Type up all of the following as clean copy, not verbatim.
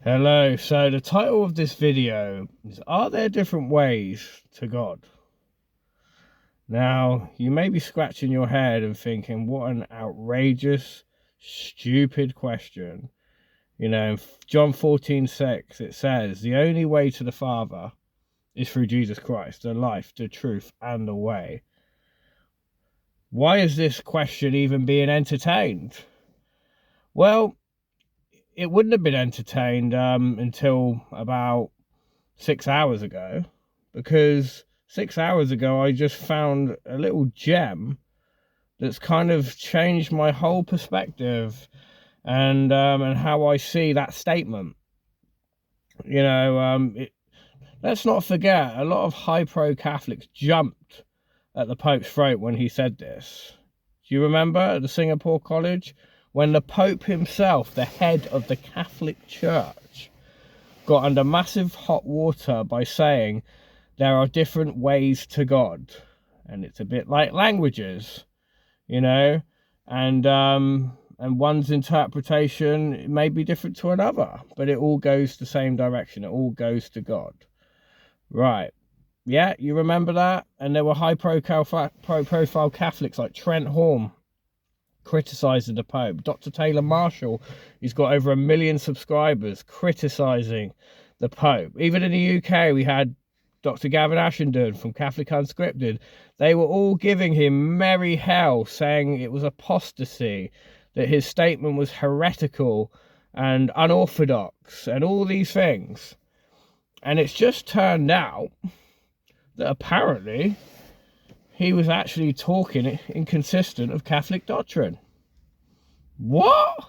Hello, so the title of this video is, are there different ways to God? Now, you may be scratching your head and thinking, what an outrageous, stupid question. You know, in John 14:6, it says, the only way to the Father is through Jesus Christ, the life, the truth, and the way. Why is this question even being entertained? Well, it wouldn't have been entertained until about 6 hours ago, because 6 hours ago I just found a little gem that's kind of changed my whole perspective and how I see that statement. You know, let's not forget, a lot of high-pro Catholics jumped at the Pope's throat when he said this. Do you remember at the Singapore College when the Pope himself, the head of the Catholic Church, got under massive hot water by saying there are different ways to God? And it's a bit like languages, you know, and one's interpretation may be different to another, but it all goes the same direction. It all goes to God. Right. Yeah, you remember that? And there were high profile Catholics like Trent criticizing the Pope. Dr. Taylor Marshall, he's got over 1 million subscribers, criticizing the Pope. Even in the UK, we had Dr. Gavin Ashenden from Catholic Unscripted. They were all giving him merry hell, saying it was apostasy, that his statement was heretical and unorthodox, and all these things. And it's just turned out that apparently he was actually talking inconsistent of Catholic doctrine. What?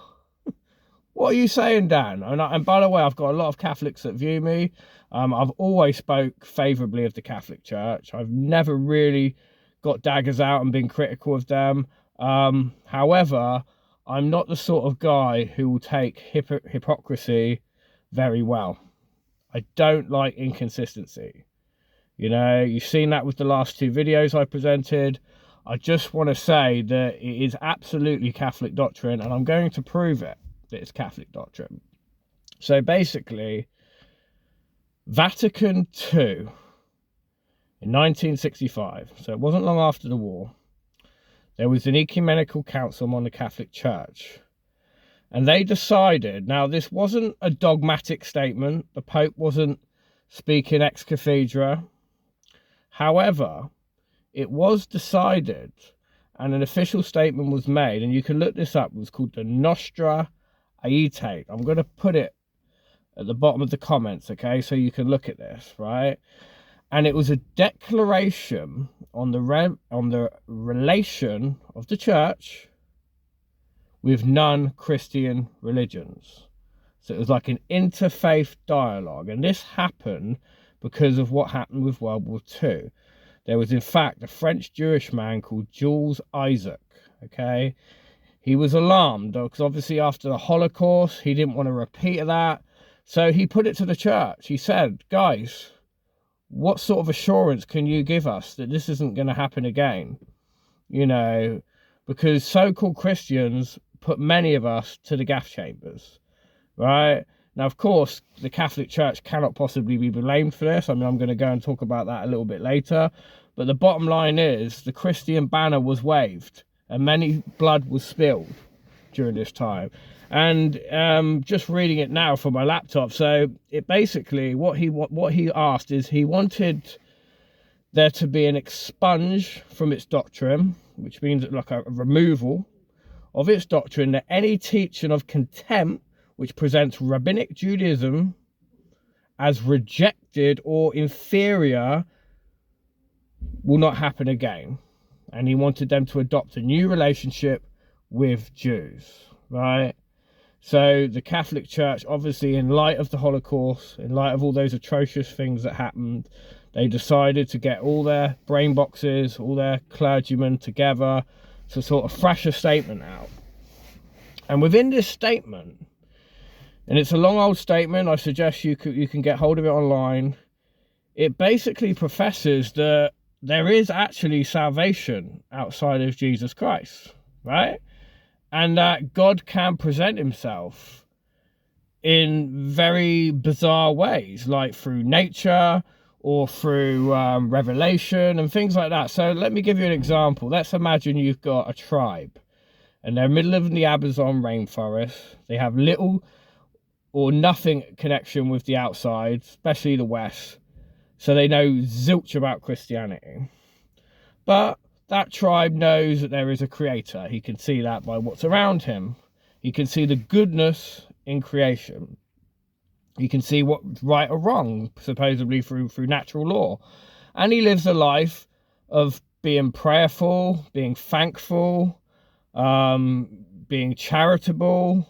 What are you saying, Dan? And by the way, I've got a lot of Catholics that view me. I've always spoke favourably of the Catholic Church. I've never really got daggers out and been critical of them. However, I'm not the sort of guy who will take hypocrisy very well. I don't like inconsistency. You know, you've seen that with the last 2 videos I presented. I just want to say that it is absolutely Catholic doctrine, and I'm going to prove it, that it's Catholic doctrine. So basically, Vatican II in 1965, so it wasn't long after the war, there was an ecumenical council on the Catholic Church. And they decided, now this wasn't a dogmatic statement, the Pope wasn't speaking ex cathedra. However, it was decided and an official statement was made, and you can look this up. It was called the Nostra aetate. I'm going to put it at the bottom of the comments, okay, so you can look at this, right? And it was a declaration on the relation of the church with non-Christian religions. So it was like an interfaith dialogue, and this happened because of what happened with World War II. There was, in fact, a French Jewish man called Jules Isaac, okay? He was alarmed, because obviously after the Holocaust, he didn't want to repeat that. So he put it to the church. He said, guys, what sort of assurance can you give us that this isn't going to happen again? You know, because so-called Christians put many of us to the gas chambers, right? Now, of course, the Catholic Church cannot possibly be blamed for this. I mean, I'm going to go and talk about that a little bit later. But the bottom line is the Christian banner was waved and many blood was spilled during this time. And just reading it now from my laptop. So it basically, what he asked is he wanted there to be an expunge from its doctrine, which means like a removal of its doctrine, that any teaching of contempt which presents rabbinic Judaism as rejected or inferior will not happen again. And he wanted them to adopt a new relationship with Jews, right? So the Catholic Church, obviously, in light of the Holocaust, in light of all those atrocious things that happened, they decided to get all their brain boxes, all their clergymen together to sort of thrash a statement out. And within this statement, and it's a long old statement, I suggest you can get hold of it online, it basically professes that there is actually salvation outside of Jesus Christ, right? And that God can present himself in very bizarre ways, like through nature or through revelation and things like that. So let me give you an example. Let's imagine you've got a tribe and they're middle of the Amazon rainforest. They have little or nothing connection with the outside, especially the West. So they know zilch about Christianity. But that tribe knows that there is a creator. He can see that by what's around him. He can see the goodness in creation. He can see what's right or wrong, supposedly through natural law. And he lives a life of being prayerful, being thankful, being charitable,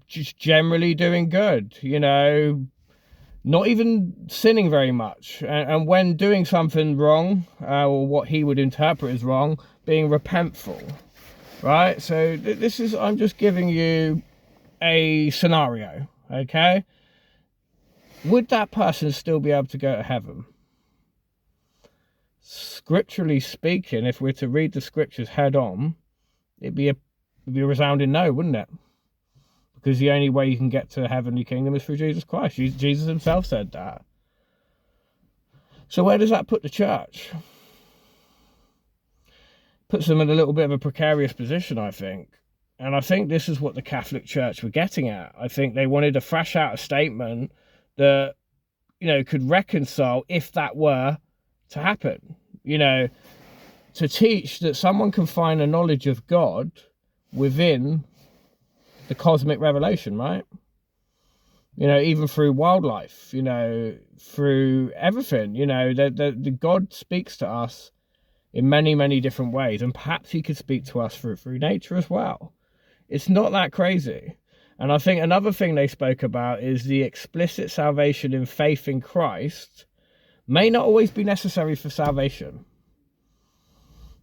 just generally doing good, you know, not even sinning very much. And when doing something wrong, or what he would interpret as wrong, being repentful, right? So this is, I'm just giving you a scenario, okay? Would that person still be able to go to heaven? Scripturally speaking, if we're to read the scriptures head on, it'd be a resounding no, wouldn't it? Because the only way you can get to the heavenly kingdom is through Jesus Christ. Jesus himself said that. So where does that put the church? Puts them in a little bit of a precarious position, I think. And I think this is what the Catholic Church were getting at. I think they wanted to thrash out a statement that, you know, could reconcile if that were to happen. You know, to teach that someone can find a knowledge of God within the cosmic revelation, right? You know, even through wildlife, you know, through everything, you know, the God speaks to us in many, many different ways. And perhaps he could speak to us through nature as well. It's not that crazy. And I think another thing they spoke about is the explicit salvation in faith in Christ may not always be necessary for salvation.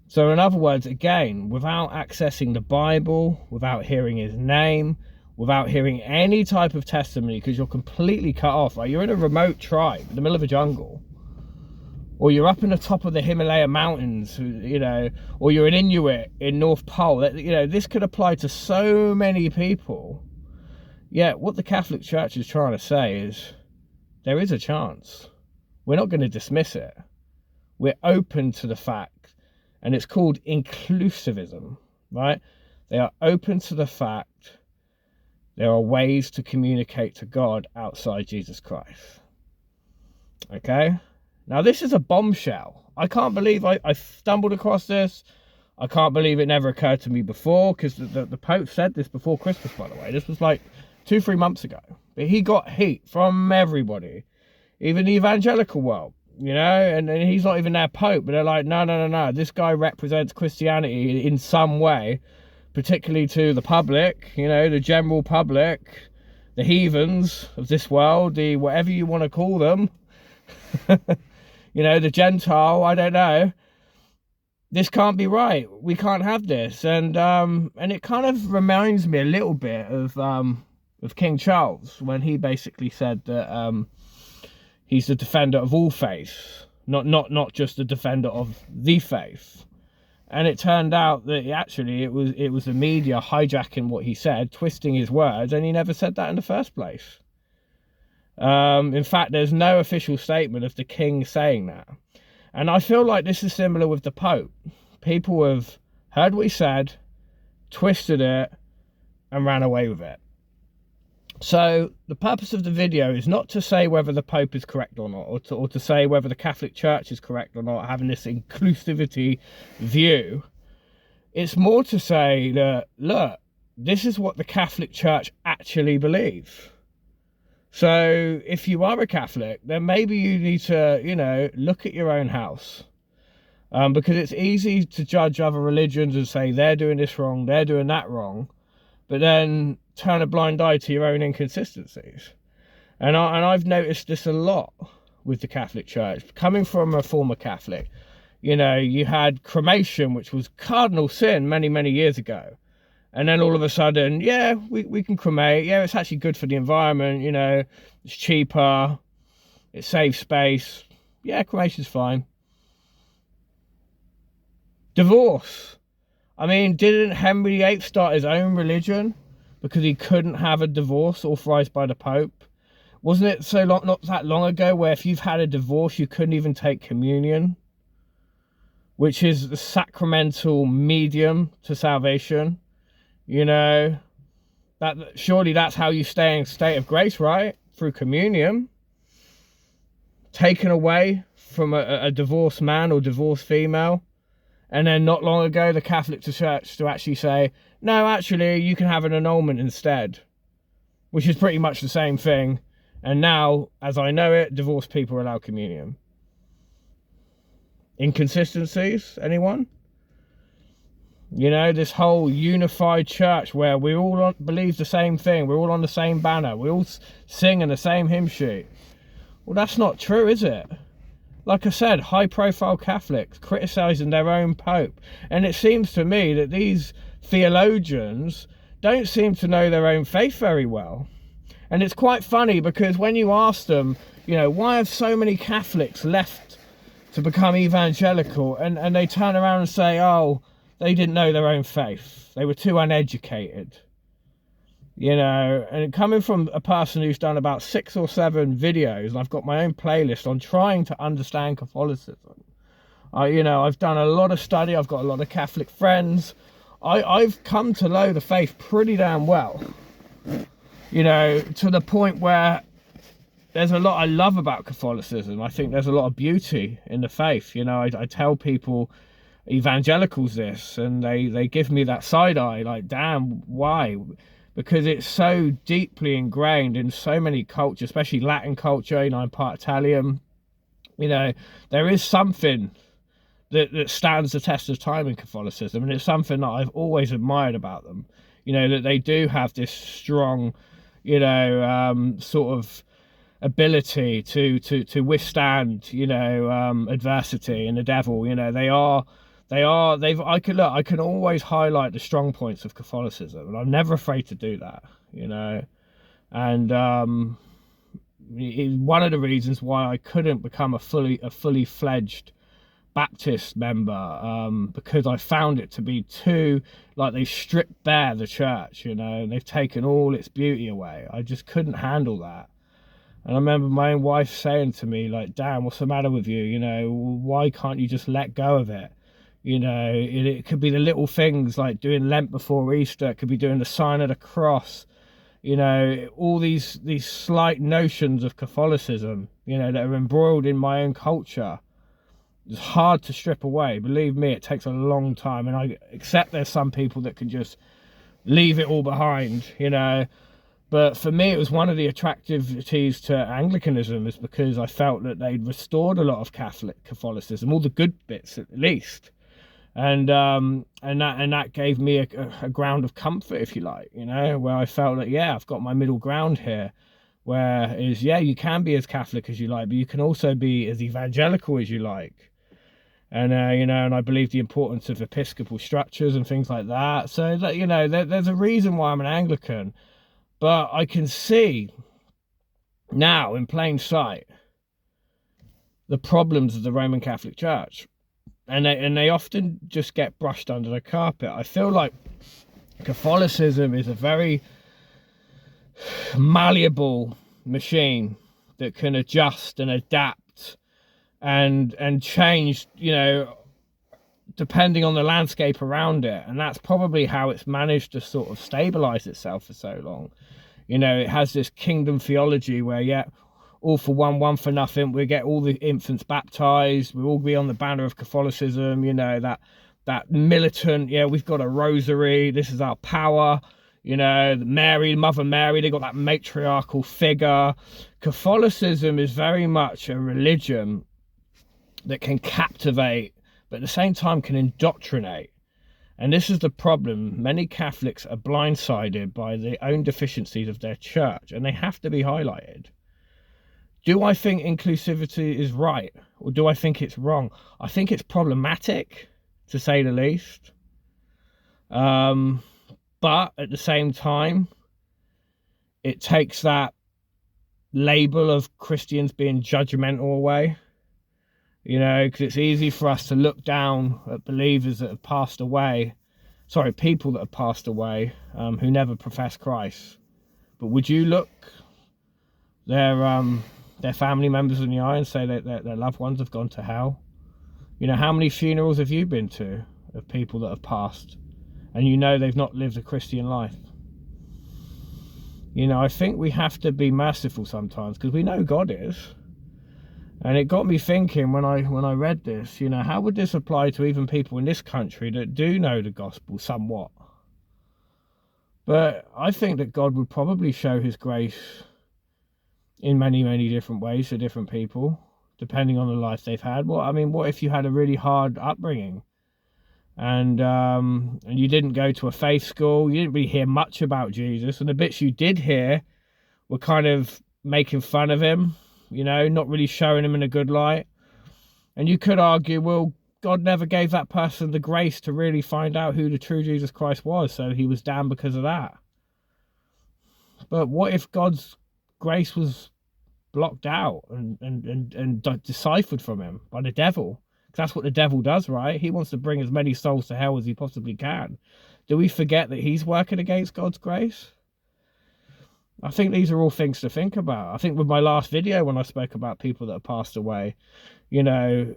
So in other words, again, without accessing the Bible, without hearing his name, without hearing any type of testimony, because you're completely cut off, right? You're in a remote tribe in the middle of a jungle, or you're up in the top of the Himalaya mountains, you know, or you're an Inuit in North Pole. You know, this could apply to so many people. Yet what the Catholic Church is trying to say is there is a chance. We're not going to dismiss it. We're open to the fact. And it's called inclusivism, right? They are open to the fact there are ways to communicate to God outside Jesus Christ. Okay? Now, this is a bombshell. I can't believe I stumbled across this. I can't believe it never occurred to me before, because the Pope said this before Christmas, by the way. This was like 2-3 months ago. But he got heat from everybody, even the evangelical world. You know, and he's not even their Pope, but they're like, no, this guy represents Christianity in some way, particularly to the public, you know, the general public, the heathens of this world, the whatever you want to call them, you know, the Gentile, I don't know. This can't be right. We can't have this. And it kind of reminds me a little bit of King Charles, when he basically said that he's the defender of all faiths, not just the defender of the faith. And it turned out that it was the media hijacking what he said, twisting his words, and he never said that in the first place. In fact, there's no official statement of the king saying that. And I feel like this is similar with the Pope. People have heard what he said, twisted it, and ran away with it. So the purpose of the video is not to say whether the Pope is correct or not, or to say whether the Catholic Church is correct or not, having this inclusivity view. It's more to say that, look, this is what the Catholic Church actually believe. So if you are a Catholic, then maybe you need to, you know, look at your own house. Because it's easy to judge other religions and say they're doing this wrong, they're doing that wrong, but then turn a blind eye to your own inconsistencies. And I've noticed this a lot with the Catholic Church. Coming from a former Catholic, you know, you had cremation, which was cardinal sin many, many years ago. And then all of a sudden, yeah, we can cremate. Yeah, it's actually good for the environment, you know, it's cheaper, it saves space. Yeah, cremation's fine. Divorce. I mean, didn't Henry VIII start his own religion because he couldn't have a divorce authorized by the Pope. Wasn't it not that long ago where if you've had a divorce, you couldn't even take communion, which is the sacramental medium to salvation? You know, that surely that's how you stay in state of grace, right? Through communion. Taken away from a divorced man or divorced female. And then not long ago, the Catholic Church to actually say, no, actually, you can have an annulment instead, which is pretty much the same thing. And now, as I know it, divorced people are allowed communion. Inconsistencies, anyone? You know, this whole unified church where we all believe the same thing. We're all on the same banner. We all sing in the same hymn sheet. Well, that's not true, is it? Like I said, high-profile Catholics criticising their own Pope. And it seems to me that these theologians don't seem to know their own faith very well. And it's quite funny because when you ask them, you know, why have so many Catholics left to become evangelical? And they turn around and say, oh, they didn't know their own faith. They were too uneducated. You know, and coming from a person who's done about 6 or 7 videos, and I've got my own playlist on trying to understand Catholicism. You know, I've done a lot of study. I've got a lot of Catholic friends. I've come to know the faith pretty damn well. You know, to the point where there's a lot I love about Catholicism. I think there's a lot of beauty in the faith. You know, I tell people, evangelicals, this, and they give me that side eye, like, damn, why? Because it's so deeply ingrained in so many cultures, especially Latin culture. You know, I'm part Italian. You know, there is something that stands the test of time in Catholicism, and it's something that I've always admired about them. You know, that they do have this strong, you know, sort of ability to withstand, you know, adversity and the devil. You know, I can always highlight the strong points of Catholicism, and I'm never afraid to do that, you know. And one of the reasons why I couldn't become a fully fledged Baptist member, because I found it to be too, like, they stripped bare the church, you know, and they've taken all its beauty away. I just couldn't handle that. And I remember my own wife saying to me, like, damn, what's the matter with you? You know, why can't you just let go of it? You know, it could be the little things like doing Lent before Easter. It could be doing the sign of the cross. You know, all these slight notions of Catholicism, you know, that are embroiled in my own culture. It's hard to strip away. Believe me, it takes a long time. And I accept there's some people that can just leave it all behind, you know. But for me, it was one of the attractivities to Anglicanism, is because I felt that they'd restored a lot of Catholicism, all the good bits at least. And that gave me a ground of comfort, if you like, you know, where I felt that, yeah, I've got my middle ground here, where is, yeah, you can be as Catholic as you like, but you can also be as evangelical as you like. And, you know, and I believe the importance of episcopal structures and things like that. So that, you know, there's a reason why I'm an Anglican, but I can see now in plain sight the problems of the Roman Catholic Church. And they often just get brushed under the carpet. I feel like Catholicism is a very malleable machine that can adjust and adapt and change, you know, depending on the landscape around it. And that's probably how it's managed to sort of stabilize itself for so long. You know, it has this kingdom theology where, yeah, all for one for nothing. We get all the infants baptized. We all be on the banner of Catholicism. You know, that militant, yeah, we've got a rosary. This is our power. You know, Mary, Mother Mary, they got that matriarchal figure. Catholicism is very much a religion that can captivate, but at the same time can indoctrinate. And this is the problem. Many Catholics are blindsided by the own deficiencies of their church, and they have to be highlighted. Do I think inclusivity is right, or do I think it's wrong? I think it's problematic, to say the least. But at the same time, it takes that label of Christians being judgmental away. You know, because it's easy for us to look down at believers that have passed away sorry, people that have passed away, who never professed Christ. But would you look their family members in the eye and say that their loved ones have gone to hell? You know, how many funerals have you been to of people that have passed and you know they've not lived a Christian life? You know, I think we have to be merciful sometimes, because we know God is. And it got me thinking when I read this, you know, how would this apply to even people in this country that do know the gospel somewhat? But I think that God would probably show his grace in many, many different ways to different people, depending on the life they've had. Well, I mean, what if you had a really hard upbringing and you didn't go to a faith school, you didn't really hear much about Jesus, and the bits you did hear were kind of making fun of him, you know, not really showing him in a good light. And you could argue, well, God never gave that person the grace to really find out who the true Jesus Christ was, so he was damned because of that. But what if God's grace was blocked out and deciphered from him by the devil? Because that's what the devil does, right? He wants to bring as many souls to hell as he possibly can. Do we forget that he's working against God's grace? I think these are all things to think about. I think with my last video, when I spoke about people that have passed away, you know,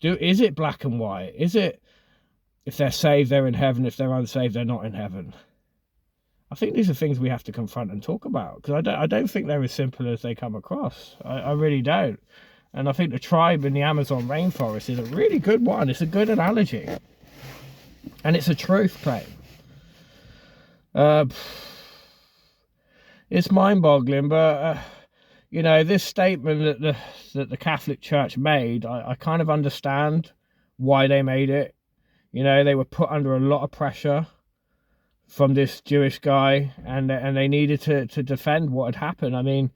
is it black and white? Is it, if they're saved, they're in heaven, if they're unsaved, they're not in heaven? I think these are things we have to confront and talk about, because I don't think they're as simple as they come across. I really don't. And I think the tribe in the Amazon rainforest is a really good one. It's a good analogy. And it's a truth claim. It's mind-boggling, but, you know, this statement that the Catholic Church made, I kind of understand why they made it. You know, they were put under a lot of pressure from this Jewish guy, and they needed to defend what had happened. I mean,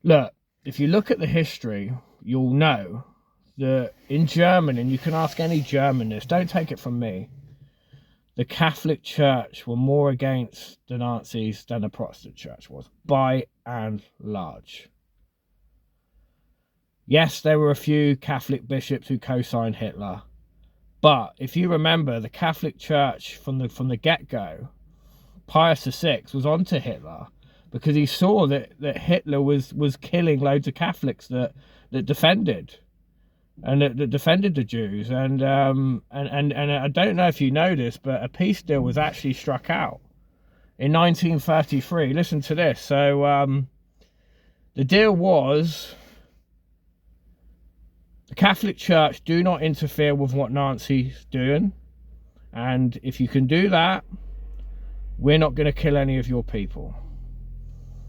look, if you look at the history, you'll know that in Germany, and you can ask any German this, don't take it from me, the Catholic Church were more against the Nazis than the Protestant Church was, by and large. Yes, there were a few Catholic bishops who co-signed Hitler, but if you remember, the Catholic Church from the get-go, Pius VI was onto Hitler because he saw that Hitler was killing loads of Catholics that defended and that defended the Jews. And I don't know if you know this, but a peace deal was actually struck out in 1933. Listen to this. So the deal was, the Catholic Church do not interfere with what Nazis doing, and if you can do that, we're not going to kill any of your people.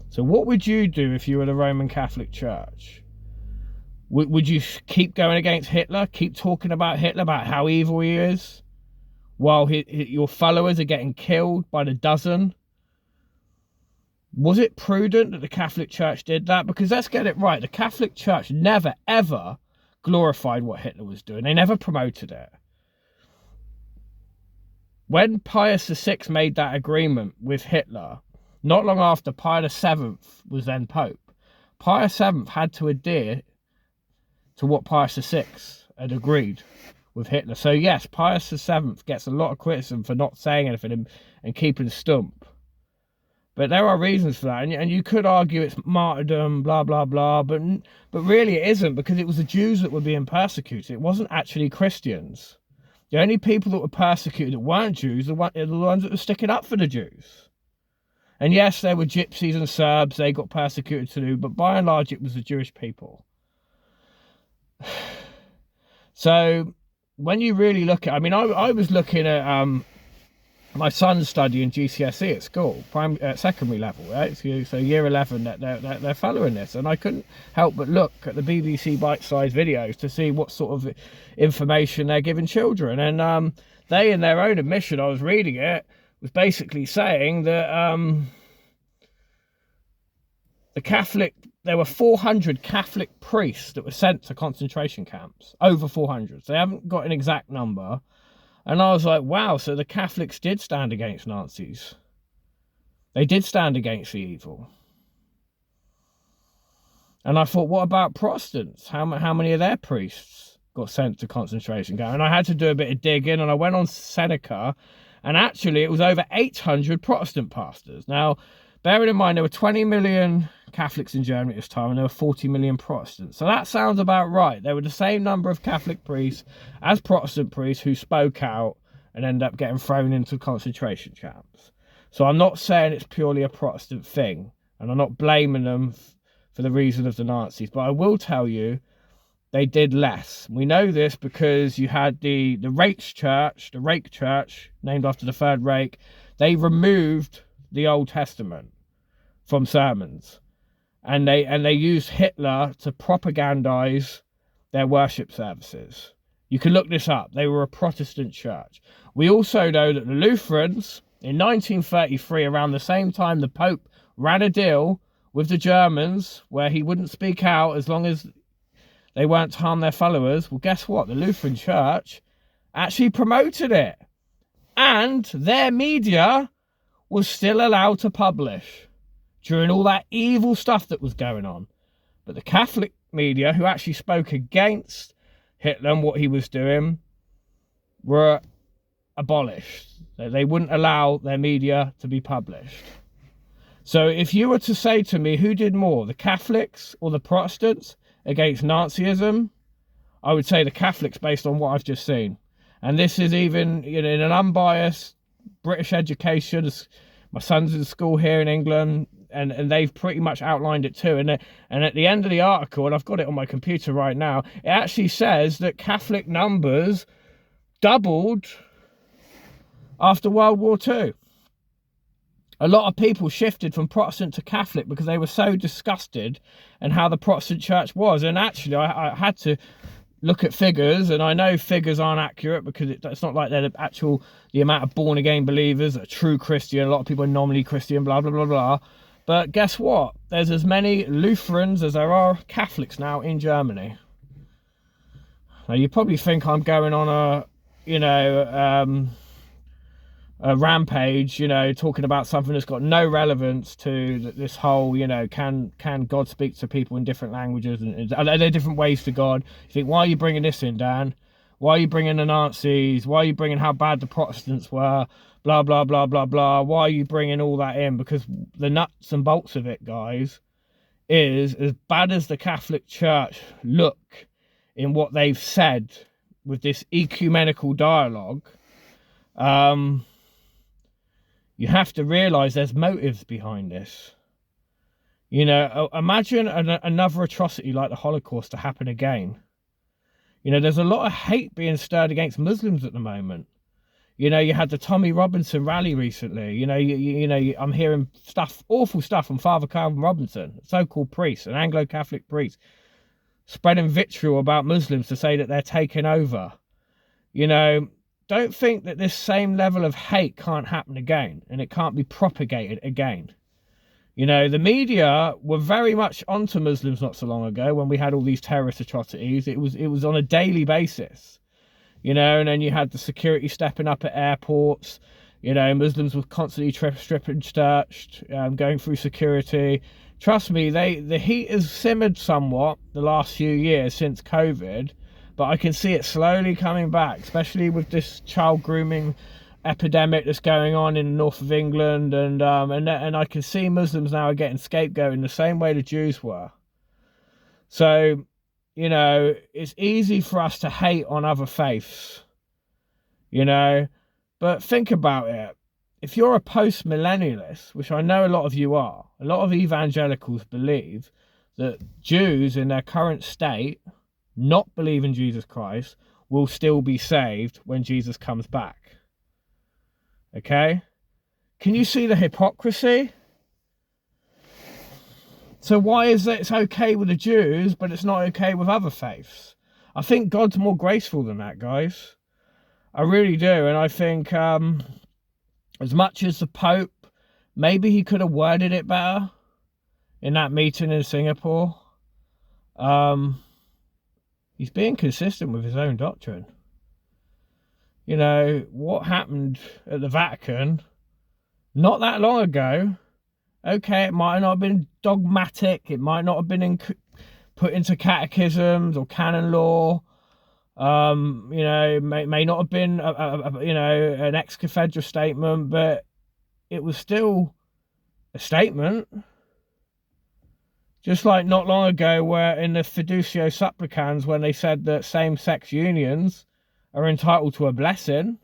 So what would you do if you were the Roman Catholic Church? Would you keep going against Hitler, keep talking about Hitler, about how evil he is, while your followers are getting killed by the dozen? Was it prudent that the Catholic Church did that? Because let's get it right, the Catholic Church never, ever glorified what Hitler was doing. They never promoted it. When Pius VI made that agreement with Hitler, not long after Pius VII was then Pope, Pius VII had to adhere to what Pius VI had agreed with Hitler. So yes, Pius VII gets a lot of criticism for not saying anything and keeping stump. But there are reasons for that, and you could argue it's martyrdom, blah, blah, blah, but really it isn't, because it was the Jews that were being persecuted. It wasn't actually Christians. The only people that were persecuted that weren't Jews are the ones that were sticking up for the Jews. And yes, there were gypsies and Serbs, they got persecuted too, but by and large it was the Jewish people. So when you really look at, I mean, I was looking at my son's studying GCSE at school, secondary level, right? So year 11, they're following this, and I couldn't help but look at the BBC bite-sized videos to see what sort of information they're giving children. And they, in their own admission, I was reading it, was basically saying that there were 400 Catholic priests that were sent to concentration camps, over 400. So they haven't got an exact number. And I was like, wow, so the Catholics did stand against Nazis. They did stand against the evil. And I thought, what about Protestants? How many of their priests got sent to concentration camps? And I had to do a bit of digging, and I went on Seneca, And actually, it was over 800 Protestant pastors. Now, bearing in mind, there were 20 million Catholics in Germany at this time, and there were 40 million Protestants. So that sounds about right. There were the same number of Catholic priests as Protestant priests who spoke out and ended up getting thrown into concentration camps. So I'm not saying it's purely a Protestant thing, and I'm not blaming them for the reason of the Nazis, but I will tell you they did less. We know this because you had the Rake Church, named after the Third Reich. They removed the Old Testament from sermons, and they used Hitler to propagandize their worship services. You can look this up. They were a Protestant church. We also know that the Lutherans, in 1933, around the same time, the Pope ran a deal with the Germans where he wouldn't speak out as long as they weren't to harm their followers. Well, guess what? The Lutheran Church actually promoted it, and their media was still allowed to publish during all that evil stuff that was going on. But the Catholic media, who actually spoke against Hitler and what he was doing, were abolished. They wouldn't allow their media to be published. So if you were to say to me, who did more, the Catholics or the Protestants against Nazism, I would say the Catholics based on what I've just seen. And this is even, in an unbiased British education. My son's in school here in England, and they've pretty much outlined it too. And at the end of the article, and I've got it on my computer right now, it actually says that Catholic numbers doubled after World War II. A lot of people shifted from Protestant to Catholic because they were so disgusted and how the Protestant church was. And actually, I had to look at figures, and I know figures aren't accurate because it's not like they're the amount of born-again believers that are true Christian. A lot of people are nominally Christian, blah, blah, blah, blah. But guess what? There's as many Lutherans as there are Catholics now in Germany. Now, you probably think I'm going on a rampage, talking about something that's got no relevance to this whole, can God speak to people in different languages, and are there different ways to God? You think, why are you bringing this in, Dan? Why are you bringing the Nazis? Why are you bringing how bad the Protestants were? Blah, blah, blah, blah, blah. Why are you bringing all that in? Because the nuts and bolts of it, guys, is as bad as the Catholic Church look in what they've said with this ecumenical dialogue, you have to realise there's motives behind this. Imagine another atrocity like the Holocaust to happen again. There's a lot of hate being stirred against Muslims at the moment. You had the Tommy Robinson rally recently. I'm hearing awful stuff from Father Calvin Robinson, a so-called priest, an Anglo-Catholic priest, spreading vitriol about Muslims to say that they're taking over. Don't think that this same level of hate can't happen again, and it can't be propagated again. The media were very much onto Muslims not so long ago when we had all these terrorist atrocities. It was on a daily basis, and then you had the security stepping up at airports. Muslims were constantly stripped and searched, going through security. Trust me, the heat has simmered somewhat the last few years since COVID. But I can see it slowly coming back, especially with this child grooming epidemic that's going on in the north of England, and I can see Muslims now are getting scapegoated in the same way the Jews were. So, it's easy for us to hate on other faiths, but think about it. If you're a post-millennialist, which I know a lot of you are, a lot of evangelicals believe that Jews in their current state, not believe in Jesus Christ, will still be saved when Jesus comes back. Okay? Can you see the hypocrisy? So why is it it's okay with the Jews, but it's not okay with other faiths? I think God's more graceful than that, guys. I really do. And I think as much as the Pope, maybe he could have worded it better in that meeting in Singapore. He's being consistent with his own doctrine. What happened at the Vatican not that long ago, okay, it might not have been dogmatic, it might not have been put into catechisms or canon law, You know, may not have been you know, an ex cathedra statement, but it was still a statement. Just like not long ago, where in the Fiducio Supplicans, when they said that same-sex unions are entitled to a blessing.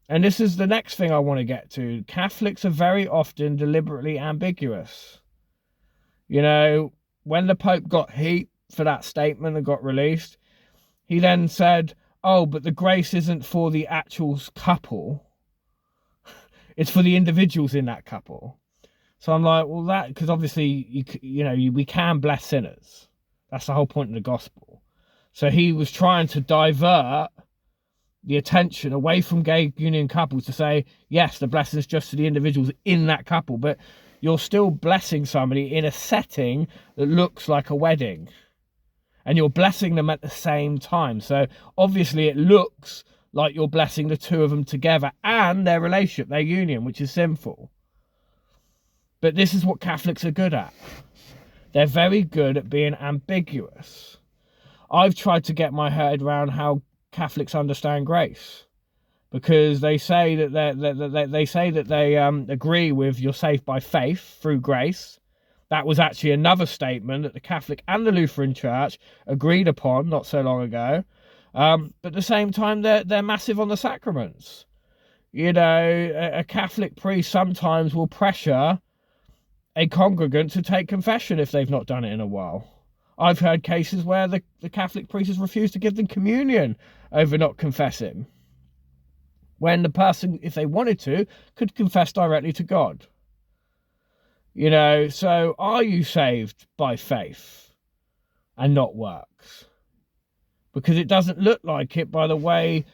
And this is the next thing I want to get to. Catholics are very often deliberately ambiguous. You know, when the Pope got heat for that statement and got released, he then said, oh, but the grace isn't for the actual couple. It's for the individuals in that couple. So I'm like, well, that, because obviously, we can bless sinners. That's the whole point of the gospel. So he was trying to divert the attention away from gay union couples to say, yes, the blessing is just to the individuals in that couple, but you're still blessing somebody in a setting that looks like a wedding. And you're blessing them at the same time. So obviously it looks like you're blessing the two of them together and their relationship, their union, which is sinful. But this is what Catholics are good at. They're very good at being ambiguous. I've tried to get my head around how Catholics understand grace, because they say that they agree with you're saved by faith through grace. That was actually another statement that the Catholic and the Lutheran Church agreed upon not so long ago. But at the same time, they're massive on the sacraments. You know, a Catholic priest sometimes will pressure a congregant to take confession if they've not done it in a while. I've heard cases where the Catholic priest has refused to give them communion over not confessing, when the person, if they wanted to, could confess directly to God. You know, so are you saved by faith and not works? Because it doesn't look like it by the way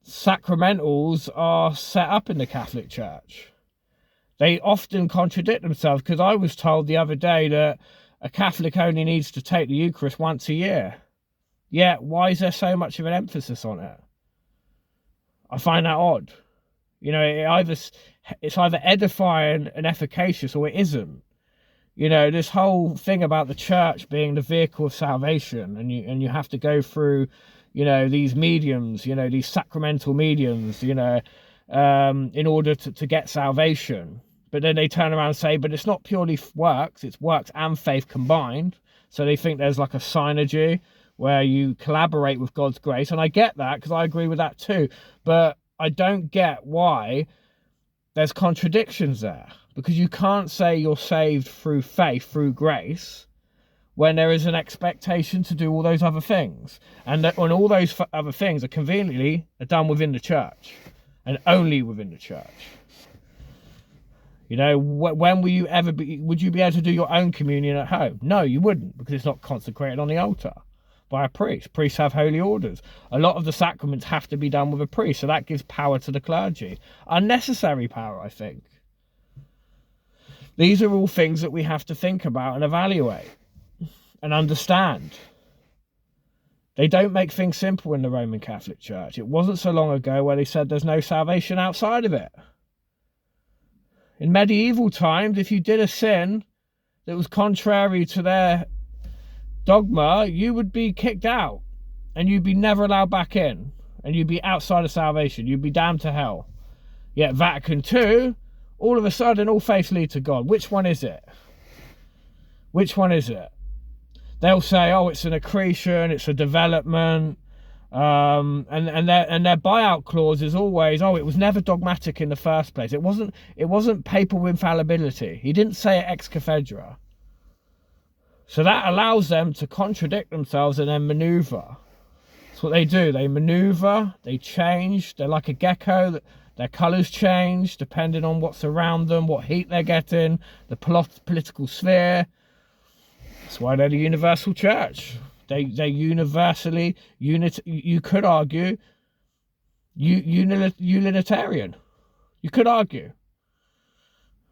sacramentals are set up in the Catholic Church. They often contradict themselves, because I was told the other day that a Catholic only needs to take the Eucharist once a year. Yet, why is there so much of an emphasis on it? I find that odd. You know, it's either edifying and efficacious or it isn't. You know, this whole thing about the church being the vehicle of salvation, and you have to go through, you know, these mediums, you know, these sacramental mediums, you know, in order to get salvation. But then they turn around and say, but it's not purely works, it's works and faith combined. So they think there's like a synergy where you collaborate with God's grace. And I get that, because I agree with that too. But I don't get why there's contradictions there. Because you can't say you're saved through faith, through grace, when there is an expectation to do all those other things. And when all those other things are conveniently done within the church, and only within the church. You know, when will you ever would you be able to do your own communion at home? No, you wouldn't, because it's not consecrated on the altar by a priest. Priests have holy orders. A lot of the sacraments have to be done with a priest, so that gives power to the clergy. Unnecessary power, I think. These are all things that we have to think about and evaluate and understand. They don't make things simple in the Roman Catholic Church. It wasn't so long ago where they said there's no salvation outside of it. In medieval times, if you did a sin that was contrary to their dogma, you would be kicked out and you'd be never allowed back in, and you'd be outside of salvation. You'd be damned to hell. Yet Vatican II, all of a sudden, all faiths lead to God. Which one is it? Which one is it? They'll say, oh, it's an accretion, it's a development. And their buyout clause is always, oh, it was never dogmatic in the first place. It wasn't papal infallibility. He didn't say it ex cathedra. So that allows them to contradict themselves and then maneuver. That's what they do. They maneuver, they change. They're like a gecko. Their colours change depending on what's around them, what heat they're getting, the political sphere. That's why they're the universal church. They universally, you could argue, utilitarian. You could argue.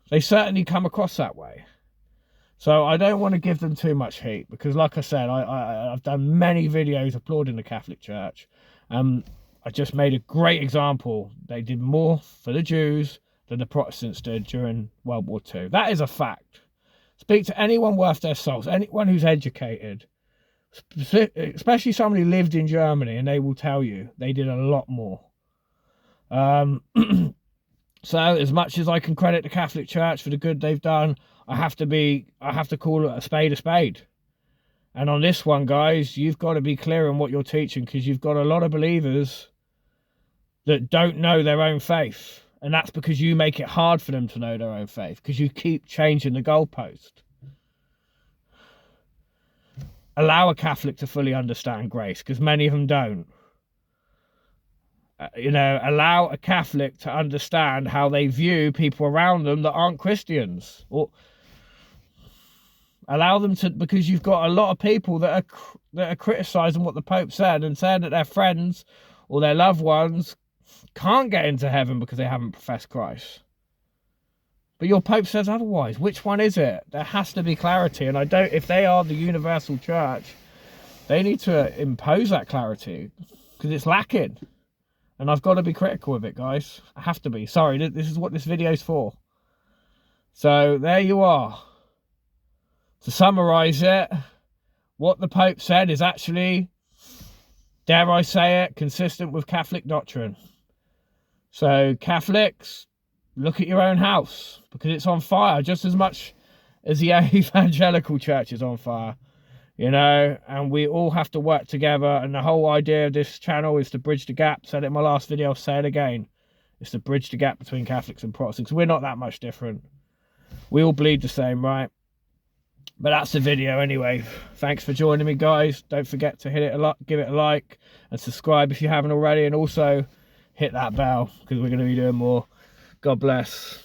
They certainly come across that way. So I don't want to give them too much heat, because like I said, I've done many videos applauding the Catholic Church. I just made a great example. They did more for the Jews than the Protestants did during World War II. That is a fact. Speak to anyone worth their souls, anyone who's educated. especially somebody who lived in Germany, and they will tell you they did a lot more. So as much as I can credit the Catholic Church for the good they've done, I have to call it a spade a spade. And on this one, guys, you've got to be clear on what you're teaching, because you've got a lot of believers that don't know their own faith. And that's because you make it hard for them to know their own faith, because you keep changing the goalpost. Allow a Catholic to fully understand grace, because many of them don't. Allow a Catholic to understand how they view people around them that aren't Christians. Or allow them to, because you've got a lot of people that are criticising what the Pope said and saying that their friends or their loved ones can't get into heaven because they haven't professed Christ. But your Pope says otherwise. Which one is it? There has to be clarity. And if they are the universal church, they need to impose that clarity, because it's lacking. And I've got to be critical of it, guys. I have to be. Sorry, this is what this video's for. So there you are. To summarise it, what the Pope said is actually, dare I say it, consistent with Catholic doctrine. So Catholics, look at your own house, because it's on fire just as much as the evangelical church is on fire. And we all have to work together. And the whole idea of this channel is to bridge the gap. Said it in my last video, I'll say it again. It's to bridge the gap between Catholics and Protestants. We're not that much different. We all bleed the same, right? But that's the video anyway. Thanks for joining me, guys. Don't forget to give it a like and subscribe if you haven't already. And also hit that bell, because we're going to be doing more. God bless.